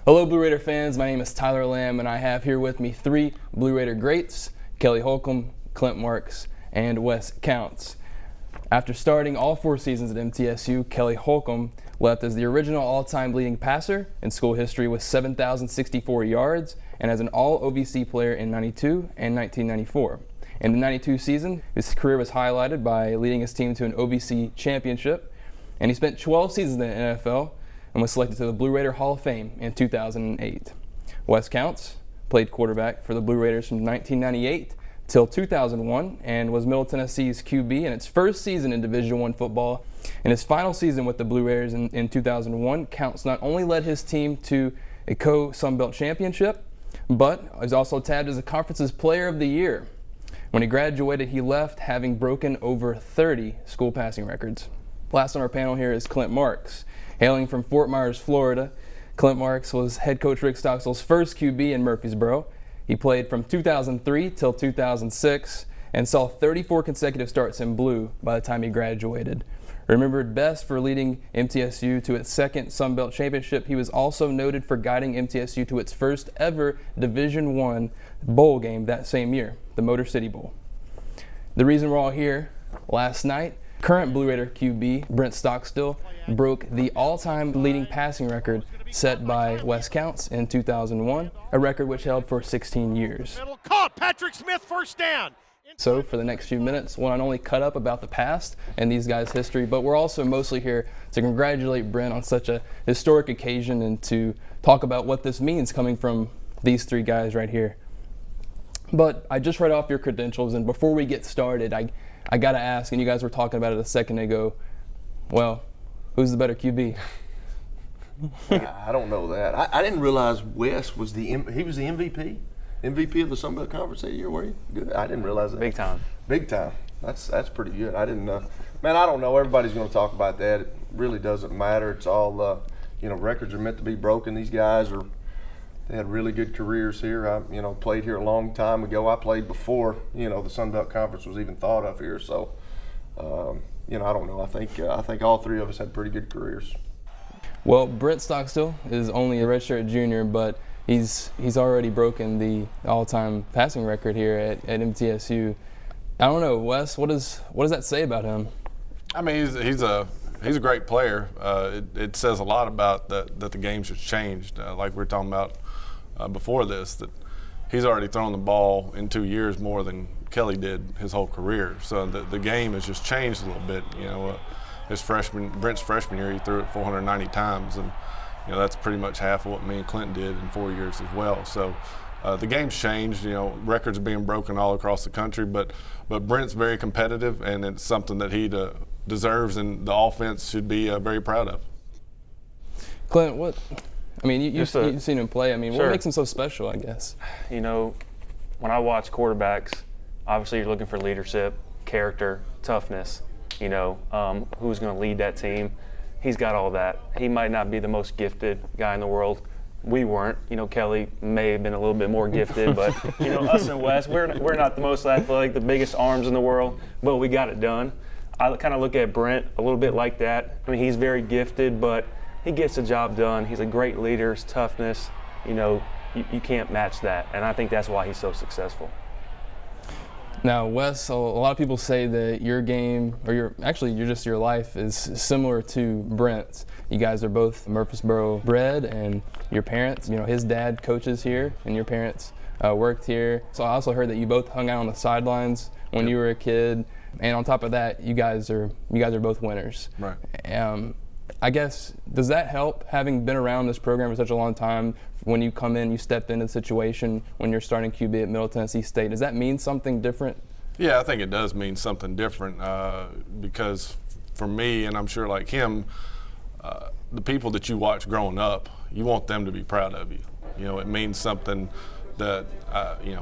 Hello Blue Raider fans, my name is Tyler Lamb and I have here with me three Blue Raider greats, Kelly Holcomb, Clint Marx, and Wes Counts. After starting all 4 seasons at MTSU, Kellie Holcomb left as the original all-time leading passer in school history with 7,064 yards and as an all-OVC player in '92 and 1994. In the '92 season, his career was highlighted by leading his team to an OVC championship, and he spent 12 seasons in the NFL and was selected to the Blue Raider Hall of Fame in 2008. Wes Counts played quarterback for the Blue Raiders from 1998 till 2001 and was Middle Tennessee's QB in its first season in Division I football. In his final season with the Blue Raiders in 2001, Counts not only led his team to a co-Sun Belt championship, but was also tabbed as the conference's Player of the Year. When he graduated, he left having broken over 30 school passing records. Last on our panel here is Clint Marx. Hailing from Fort Myers, Florida, Clint Marx was head coach Bret Stockstill's first QB in Murfreesboro. He played from 2003 till 2006 and saw 34 consecutive starts in blue by the time he graduated. Remembered best for leading MTSU to its second Sun Belt championship, he was also noted for guiding MTSU to its first ever Division I bowl game that same year, the Motor City Bowl. The reason we're all here last night, current Blue Raider QB Brent Stockstill broke the all-time leading passing record set by Wes Counts in 2001, a record which held for 16 years. Caught Patrick Smith, first down. So for the next few minutes, we'll not only cut up about the past and these guys' history, but we're also mostly here to congratulate Brent on such a historic occasion and to talk about what this means coming from these 3 guys right here. But I just read off your credentials, and before we get started, I got to ask, and you guys were talking about it a second ago, well, who's the better QB? I don't know that. I didn't realize Wes was he was the MVP of the Sun Belt Conference that year, were you? Good. I didn't realize that. Big time. Big time. That's pretty good. I didn't know. Man, I don't know. Everybody's going to talk about that. It really doesn't matter. It's all, records are meant to be broken. These guys they had really good careers here. I, played here a long time ago. I played before, the Sun Belt Conference was even thought of here. So, I don't know. I think all 3 of us had pretty good careers. Well, Brent Stockstill is only a redshirt junior, but he's already broken the all-time passing record here at MTSU. I don't know, Wes. What does that say about him? I mean, he's a great player. It says a lot about that the game's just changed. Like we were talking about before this, that he's already thrown the ball in 2 years more than Kelly did his whole career. So the game has just changed a little bit. Brent's freshman year, he threw it 490 times, and that's pretty much half of what me and Clint did in 4 years as well. So the game's changed. Records are being broken all across the country, but Brent's very competitive, and it's something that he deserves, and the offense should be very proud of. Clint, you've seen him play. Sure. What makes him so special, I guess? When I watch quarterbacks, obviously you're looking for leadership, character, toughness. Who's going to lead that team. He's got all that. He might not be the most gifted guy in the world. We weren't. Kelly may have been a little bit more gifted, but us and Wes, we're not the most athletic, the biggest arms in the world, but we got it done. I kind of look at Brent a little bit like that. He's very gifted, but he gets the job done. He's a great leader. His toughness, you can't match that, and I think that's why he's so successful. Now, Wes, a lot of people say that your game, or your life is similar to Brent's. You guys are both Murfreesboro bred, and your parents, his dad coaches here, and your parents worked here. So I also heard that you both hung out on the sidelines when you were a kid, and on top of that, you guys are both winners. Right. I guess, does that help, having been around this program for such a long time? When you come in, you stepped into the situation when you're starting QB at Middle Tennessee State. Does that mean something different? Yeah, I think it does mean something different because for me, and I'm sure like him, the people that you watch growing up, you want them to be proud of you. It means something that,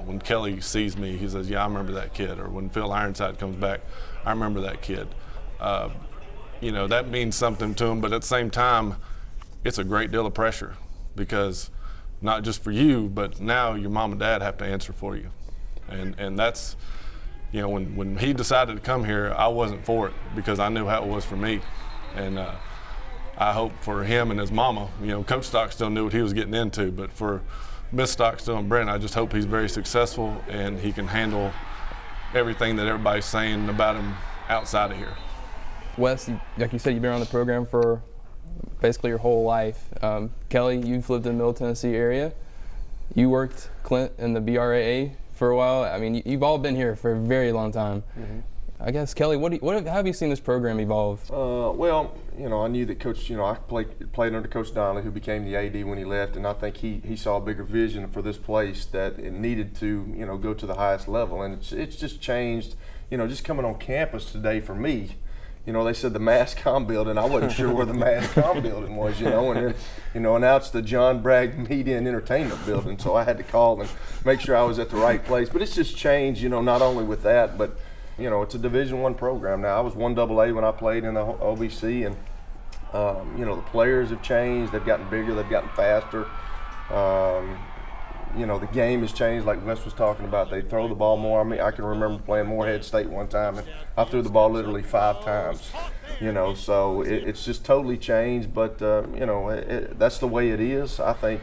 when Kelly sees me, he says, yeah, I remember that kid. Or when Phil Ironside comes back, I remember that kid. That means something to him, but at the same time, it's a great deal of pressure because not just for you, but now your mom and dad have to answer for you. And that's, when he decided to come here, I wasn't for it because I knew how it was for me. And I hope for him and his mama, Coach Stockstill knew what he was getting into, but for Miss Stockstill and Brent, I just hope he's very successful and he can handle everything that everybody's saying about him outside of here. Wes, like you said, you've been around the program for basically your whole life. Kelly, you've lived in the Middle Tennessee area. You worked, Clint, in the BRAA for a while. I mean, you've all been here for a very long time. Mm-hmm. I guess, Kelly, how have you seen this program evolve? Well, I knew that Coach, I played under Coach Donnelly, who became the AD when he left, and I think he saw a bigger vision for this place that it needed to, go to the highest level. And it's just changed, just coming on campus today for me. They said the MassCom building. I wasn't sure where the MassCom building was, and then, now it's the John Bragg Media and Entertainment building. So I had to call and make sure I was at the right place. But it's just changed, not only with that, but it's a Division I program now. I was 1AA when I played in the OVC, and the players have changed. They've gotten bigger. They've gotten faster. The game has changed, like Wes was talking about. They throw the ball more. I mean, I can remember playing Morehead State one time, and I threw the ball literally 5 times. So it's just totally changed. But that's the way it is. I think,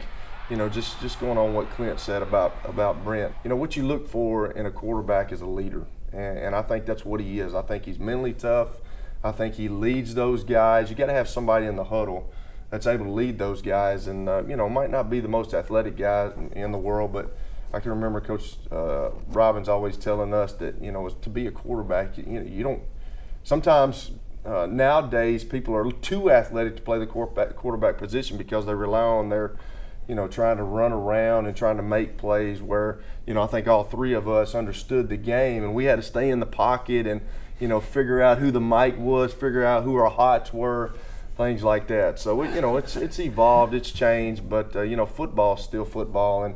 just going on what Clint said about Brent. What you look for in a quarterback is a leader, and I think that's what he is. I think he's mentally tough. I think he leads those guys. You got to have somebody in the huddle that's able to lead those guys, and might not be the most athletic guy in the world, but I can remember Coach Robbins always telling us that to be a quarterback, you don't. Sometimes nowadays people are too athletic to play the quarterback position because they rely on their, trying to run around and trying to make plays. Where I think all 3 of us understood the game, and we had to stay in the pocket and figure out who the mic was, figure out who our hots were. Things like that. So it's evolved, it's changed, but football's still football, and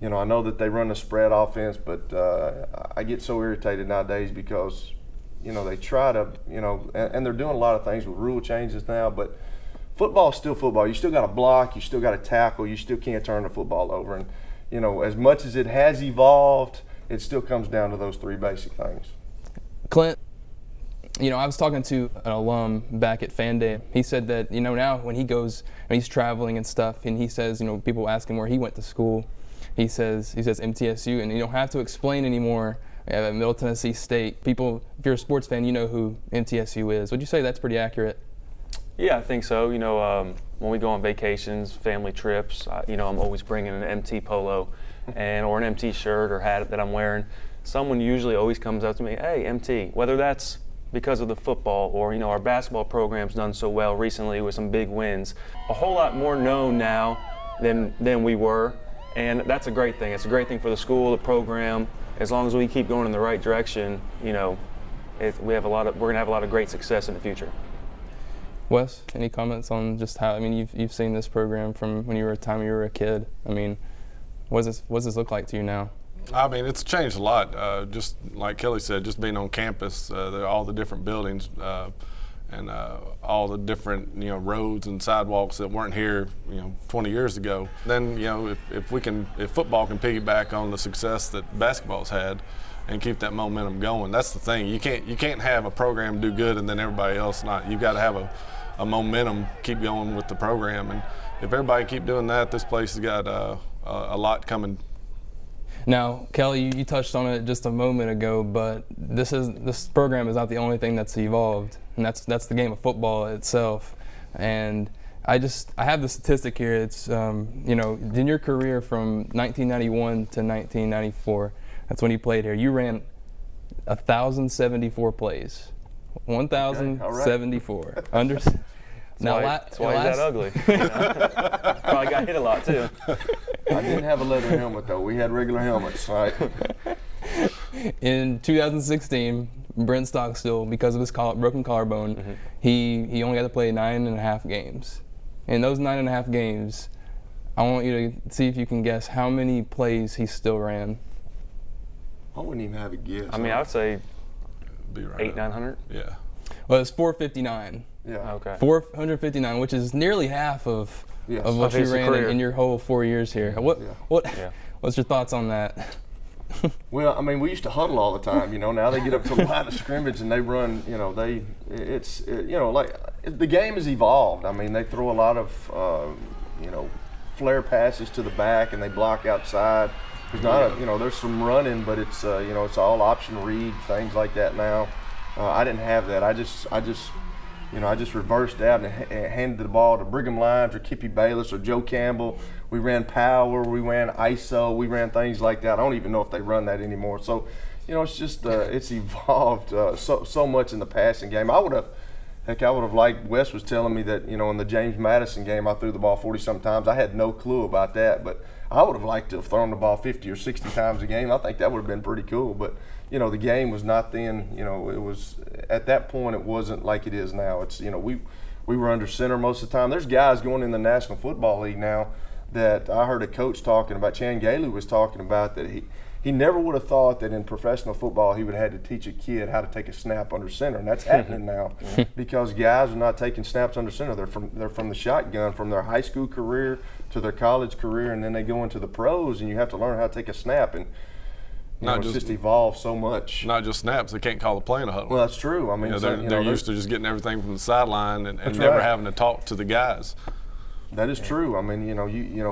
I know that they run a spread offense, but I get so irritated nowadays because they try to and they're doing a lot of things with rule changes now, but football's still football. You still got to block, you still got to tackle, you still can't turn the football over, and as much as it has evolved, it still comes down to those 3 basic things. Clint, I was talking to an alum back at Fan Day. He said that, now when he's traveling and stuff, and he says, people ask him where he went to school. He says MTSU, and you don't have to explain anymore at Middle Tennessee State. People, if you're a sports fan, you know who MTSU is. Would you say that's pretty accurate? Yeah, I think so. When we go on vacations, family trips, I'm always bringing an MT polo or an MT shirt or hat that I'm wearing. Someone usually always comes up to me, hey, MT, whether that's because of the football or our basketball program's done so well recently with some big wins. A whole lot more known now than we were, and that's a great thing. It's a great thing for the school, the program. As long as we keep going in the right direction, we're going to have a lot of great success in the future. Wes, any comments on just how, you've seen this program from when you were a kid. What does this look like to you now? It's changed a lot. Just like Kelly said, just being on campus, all the different buildings and all the different roads and sidewalks that weren't here 20 years ago. Then if football can piggyback on the success that basketball's had and keep that momentum going, that's the thing. You can't have a program do good and then everybody else not. You've got to have a momentum, keep going with the program, and if everybody keep doing that, this place has got a lot coming. Now, Kelly, you touched on it just a moment ago, but this program is not the only thing that's evolved, and that's the game of football itself. And I have the statistic here. It's in your career from 1991 to 1994, that's when you played here. You ran 1,074 plays. 1,074. Okay, right. That's why he's that ugly. Probably got hit a lot too. I didn't have a leather helmet though. We had regular helmets, right? In 2016, Brent Stockstill, because of his broken collarbone, mm-hmm. he only got to play 9.5 games. In those 9.5 games, I want you to see if you can guess how many plays he still ran. I wouldn't even have a guess. I would say be right 800-900. Yeah. Well, it's 459. Yeah. Okay. 459, which is nearly half of what you ran in your whole 4 years here. What's your thoughts on that? Well, I mean, we used to huddle all the time. Now they get up to the line of scrimmage and they run. Like the game has evolved. I mean, they throw a lot of, flare passes to the back and they block outside. There's not there's some running, but it's it's all option read, things like that now. I didn't have that. I just reversed out and handed the ball to Brigham Lyons or Kippy Bayless or Joe Campbell. We ran power, we ran ISO, we ran things like that. I don't even know if they run that anymore. So, it's just it's evolved so much in the passing game. I would have liked. Wes was telling me that in the James Madison game I threw the ball 40-something times. I had no clue about that, but I would have liked to have thrown the ball 50 or 60 times a game. I think that would have been pretty cool. But the game was not then. It was at that point. It wasn't like it is now. It's we were under center most of the time. There's guys going in the National Football League now that I heard a coach talking about. Chan Gailey was talking about that he never would have thought that in professional football he would have had to teach a kid how to take a snap under center, and that's happening now because guys are not taking snaps under center. They're from the shotgun from their high school career to their college career, and then they go into the pros, and you have to learn how to take a snap. And it's just evolved so much. Not just snaps; they can't call a play in a huddle. Well, that's true. I mean, they're used to just getting everything from the sideline and never having to talk to the guys. That is true. I mean,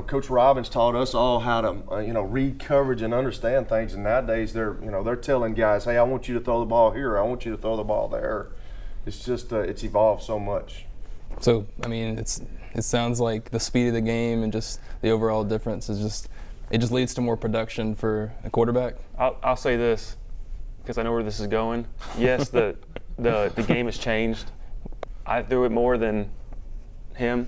Coach Robbins taught us all how to, read coverage and understand things. And nowadays, they're telling guys, "Hey, I want you to throw the ball here. I want you to throw the ball there." It's just it's evolved so much. So, I mean, it sounds like the speed of the game and just the overall difference is it just leads to more production for a quarterback. I'll say this because I know where this is going. Yes, the game has changed. I threw it more than him.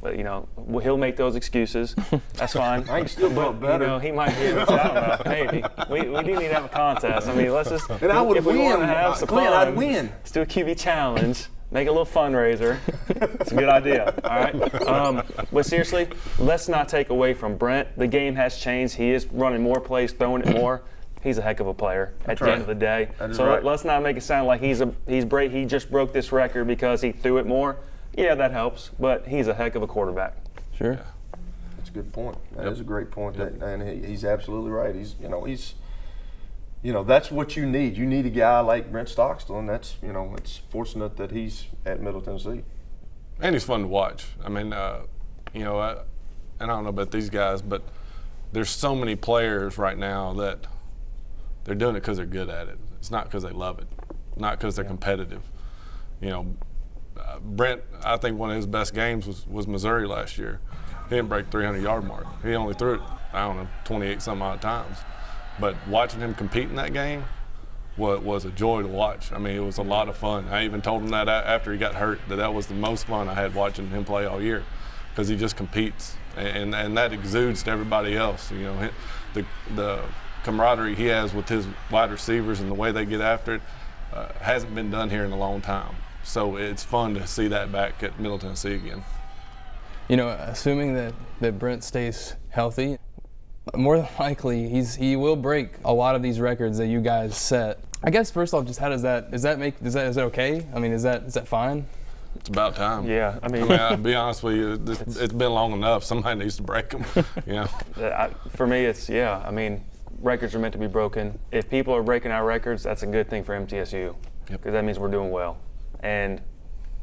But, he'll make those excuses. That's fine. I can still throw it better. He might be able to. I don't know. Maybe. We do need to have a contest. I mean, let's just. And I would if we win. want to have some Clint, fun, I'd win. Let's do a QB challenge. Make a little fundraiser. It's a good idea. All right. But seriously, let's not take away from Brent. The game has changed. He is running more plays, throwing it more. He's a heck of a player at the end of the day. So let's not make it sound like he just broke this record because he threw it more. Yeah, that helps, but he's a heck of a quarterback. Sure. Yeah. That's a good point. That is a great point, and he's absolutely right. He's that's what you need. You need a guy like Brent Stockstill, and that's it's fortunate that he's at Middle Tennessee. And he's fun to watch. I mean, and I don't know about these guys, but there's so many players right now that they're doing it because they're good at it. It's not because they love it, not because they're competitive. Brent, I think one of his best games was Missouri last year. He didn't break 300-yard mark. He only threw it, 28-some odd times. But watching him compete in that game was a joy to watch. I mean, it was a lot of fun. I even told him that after he got hurt, that was the most fun I had watching him play all year because he just competes. And that exudes to everybody else. The camaraderie he has with his wide receivers and the way they get after it hasn't been done here in a long time. So it's fun to see that back at Middle Tennessee again. Assuming that Brent stays healthy, more than likely he will break a lot of these records that you guys set. I guess first off, just how is that okay? I mean, is that fine? It's about time. Yeah, I mean, I'll be honest with you, it's been long enough. Somebody needs to break them. For me, I mean, records are meant to be broken. If people are breaking our records, that's a good thing for MTSU because that means we're doing well. And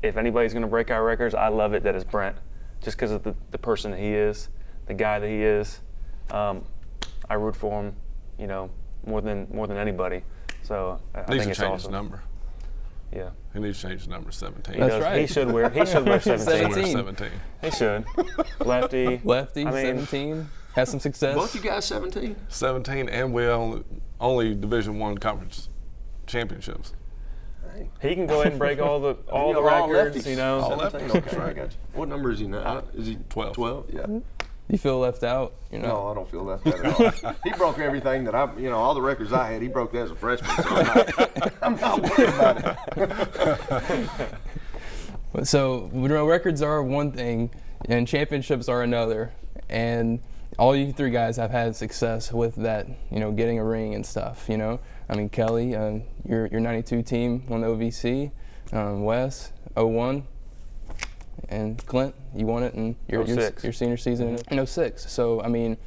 if anybody's going to break our records, I love it that it's Brent, just because of the person that he is, the guy that he is. I root for him, more than anybody. So I think it's awesome. Needs to change his number. Yeah. He needs to change his number 17. That's right. He should wear 17. 17. He should. Lefty. 17. Has some success. Both you guys 17? 17, and we only Division I conference championships. He can go ahead and break all the records, All lefties. Okay, I got you. What number is he now? Is he 12? 12? Yeah. You feel left out? No, I don't feel left out at all. He broke everything that all the records I had. He broke that as a freshman. So I'm not worried about it. So records are one thing, and championships are another. And all you three guys have had success with that, getting a ring and stuff. I mean, Kelly, your 92 team won the OVC. Wes, 01. And Clint, you won it in your senior season in 06. So, I mean,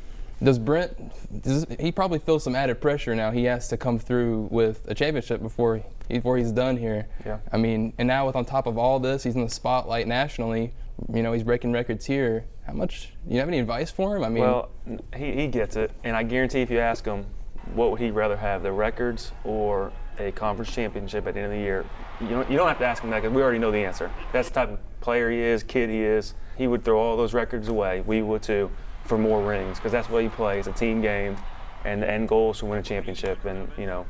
Does he probably feels some added pressure now? He has to come through with a championship before he's done here. Yeah. I mean, and now on top of all this, he's in the spotlight nationally. You know, he's breaking records here. How much? Do you have any advice for him? I mean, well, he gets it, and I guarantee if you ask him, what would he rather have, the records or a conference championship at the end of the year? You don't have to ask him that because we already know the answer. That's the type of player he is, kid he is. He would throw all those records away. We would too, for more rings, because that's what he plays, a team game, and the end goal is to win a championship. And you know,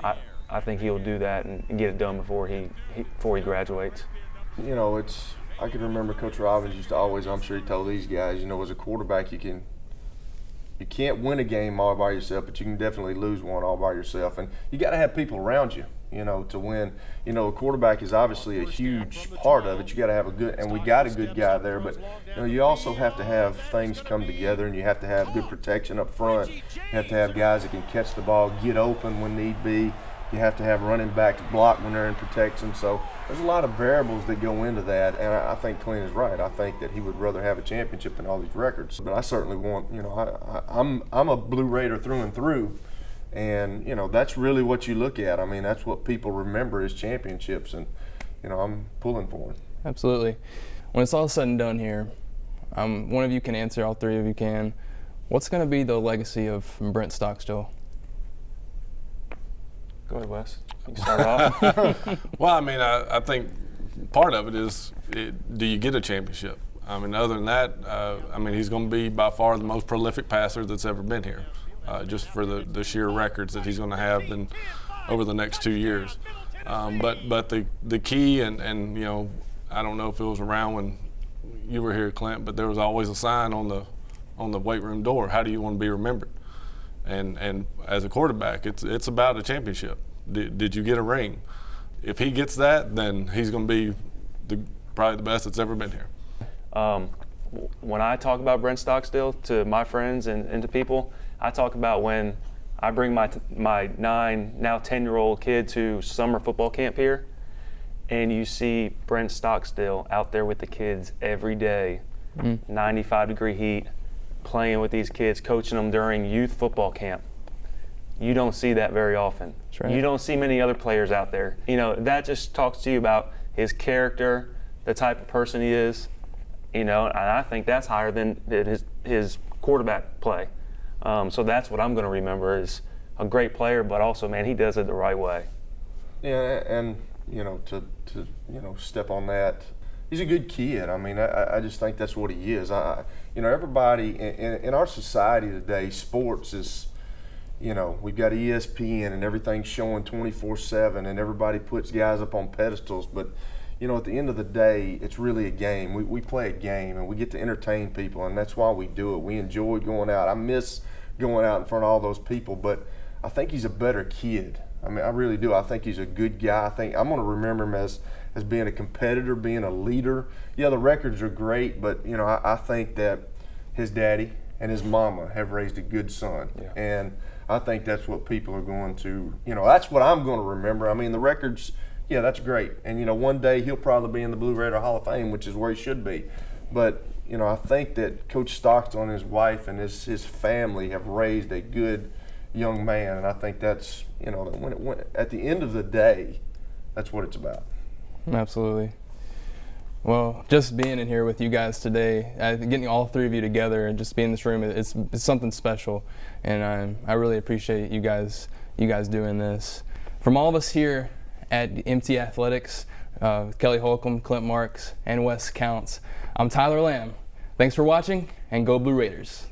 I think he'll do that and get it done before he graduates. You know, I can remember Coach Robbins used to always, I'm sure he told these guys, you know, as a quarterback, you can't win a game all by yourself, but you can definitely lose one all by yourself. And you got to have people around you, you know, to win. You know, a quarterback is obviously a huge part of it. You got to have a good, and we got a good guy there, but you know, you also have to have things come together, and you have to have good protection up front. You have to have guys that can catch the ball, get open when need be. You have to have running backs block when they're in protection. So there's a lot of variables that go into that, and I think Clint is right. I think that he would rather have a championship than all these records. But I certainly want, you know, I'm a Blue Raider through and through, and you know, that's really what you look at. I mean, that's what people remember as championships, and you know, I'm pulling for them. Absolutely. When it's all said and done here, one of you can answer, all three of you can. What's going to be the legacy of Brent Stockstill? Go ahead, Wes. You can start off. Well, I mean, I think part of it is, do you get a championship? I mean, other than that, I mean, he's going to be by far the most prolific passer that's ever been here, just for the sheer records that he's going to have over the next 2 years. But the key, and you know, I don't know if it was around when you were here, Clint, but there was always a sign on the weight room door. How do you want to be remembered? And as a quarterback, it's about a championship. Did you get a ring? If he gets that, then he's going to be probably the best that's ever been here. When I talk about Brent Stockstill to my friends and to people, I talk about when I bring my 9, now 10-year-old kid to summer football camp here, and you see Brent Stockstill out there with the kids every day, 95-degree heat, playing with these kids, coaching them during youth football camp. You don't see that very often. That's right. You don't see many other players out there. You know, that just talks to you about his character, the type of person he is. You know, and I think that's higher than his quarterback play. So that's what I'm going to remember, is a great player, but also, man, he does it the right way. Yeah, and you know, to you know, step on that. He's a good kid. I mean, I just think that's what he is. You know, everybody in our society today, sports is, you know, we've got ESPN and everything's showing 24/7, and everybody puts guys up on pedestals. But, you know, at the end of the day, it's really a game. We play a game, and we get to entertain people, and that's why we do it. We enjoy going out. I miss going out in front of all those people, but I think he's a better kid. I mean, I really do. I think he's a good guy. I think I'm going to remember him as being a competitor, being a leader. Yeah, the records are great, but, you know, I think that his daddy and his mama have raised a good son. Yeah. And I think that's what people are going to, you know, that's what I'm going to remember. I mean, the records, yeah, that's great. And, you know, one day he'll probably be in the Blue Raider Hall of Fame, which is where he should be. But, you know, I think that Coach Stockstill and his wife and his family have raised a good young man. And I think that's, you know, when at the end of the day, that's what it's about. Absolutely. Well, just being in here with you guys today, getting all three of you together and just being in this room, it's something special, and I really appreciate you guys doing this. From all of us here at MT Athletics, Kelly Holcomb, Clint Marx, and Wes Counts, I'm Tyler Lamb. Thanks for watching, and go Blue Raiders.